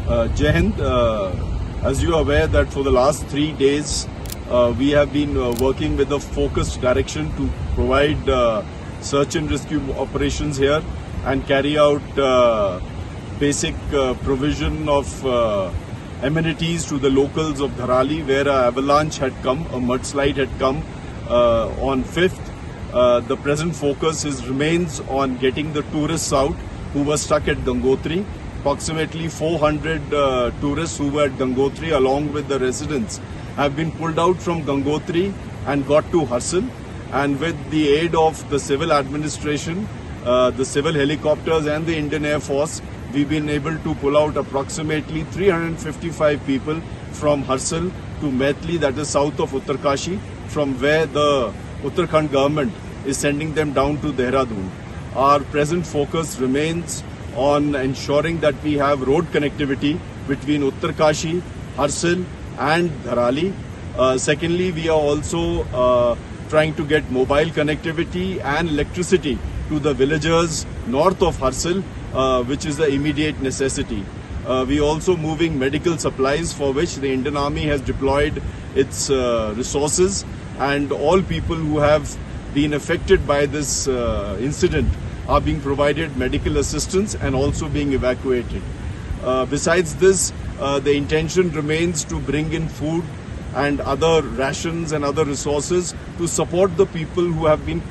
Jai Hind, as you are aware that for the last 3 days we have been working with a focused direction to provide search and rescue operations here and carry out basic provision of amenities to the locals of Dharali, where an avalanche had come, a mudslide had come on 5th. The present focus remains on getting the tourists out who were stuck at Gangotri. Approximately 400 tourists who were at Gangotri along with the residents have been pulled out from Gangotri and got to Harsal. And with the aid of the civil administration, the civil helicopters and the Indian Air Force, we've been able to pull out approximately 355 people from Harsal to Maithili, that is south of Uttarkashi, from where the Uttarakhand government is sending them down to Dehradun. Our present focus remains on ensuring that we have road connectivity between Uttarkashi, Harsal and Dharali. Secondly, we are also trying to get mobile connectivity and electricity to the villagers north of Harsal, which is the immediate necessity. We are also moving medical supplies, for which the Indian Army has deployed its resources, and all people who have been affected by this incident are being provided medical assistance and also being evacuated. Besides this, the intention remains to bring in food and other rations and other resources to support the people who have been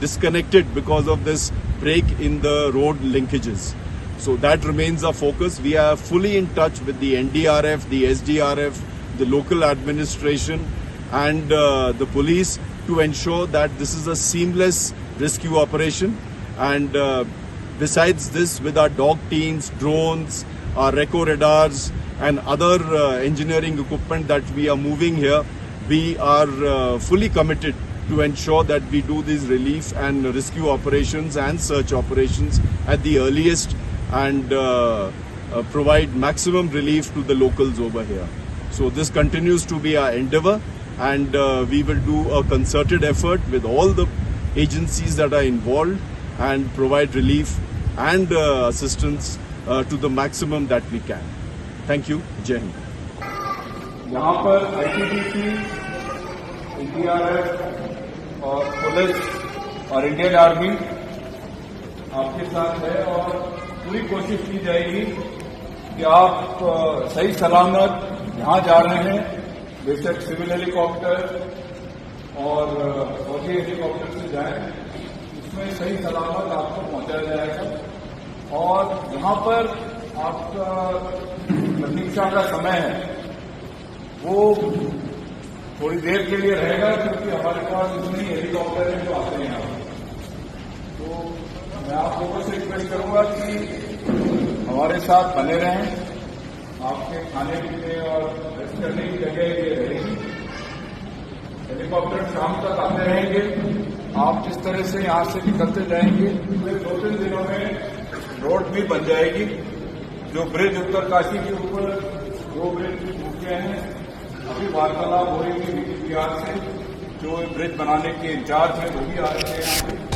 disconnected because of this break in the road linkages. So that remains our focus. We are fully in touch with the NDRF, the SDRF, the local administration and the police to ensure that this is a seamless rescue operation. And besides this, with our dog teams, drones, our Reco radars and other engineering equipment that we are moving here, we are fully committed to ensure that we do these relief and rescue operations and search operations at the earliest and provide maximum relief to the locals over here. So this continues to be our endeavor, and we will do a concerted effort with all the agencies that are involved and provide relief and assistance to the maximum that we can. Thank you. Jai Hind. यहाँ पर ITBP, NDRF और police और Indian army आपके साथ है और पूरी कोशिश की जाएगी कि आप सही सलामत यहाँ जा रहे हैं। बेशक सिविल हेलीकॉप्टर और फौजी हेलीकॉप्टर से जाएं, उसमें सही सलामत आपको पहुंचाया जाएगा। और यहाँ पर आपका प्रतीक्षा का समय है वो थोड़ी देर के लिए रहेगा, क्योंकि हमारे पास इतने हेलीकॉप्टर हैं जो आते हैं यहाँ। तो मैं आप लोगों से रिक्वेस्ट करूंगा कि हमारे साथ बने रहें। आपके खाने पीने और रेस्ट करने की जगह ये रहेगी। हेलीकॉप्टर शाम तक आते रहेंगे। आप जिस तरह से यहाँ से निकलते जाएंगे, फिर 2-3 दिनों में रोड भी बन जाएगी। जो ब्रिज उत्तरकाशी के ऊपर 2 ब्रिज टूटे हैं, अभी वार्तालाप हो रही थी DPR से, जो ब्रिज बनाने के इंचार्ज हैं वो भी आ रहे हैं यहाँ पे।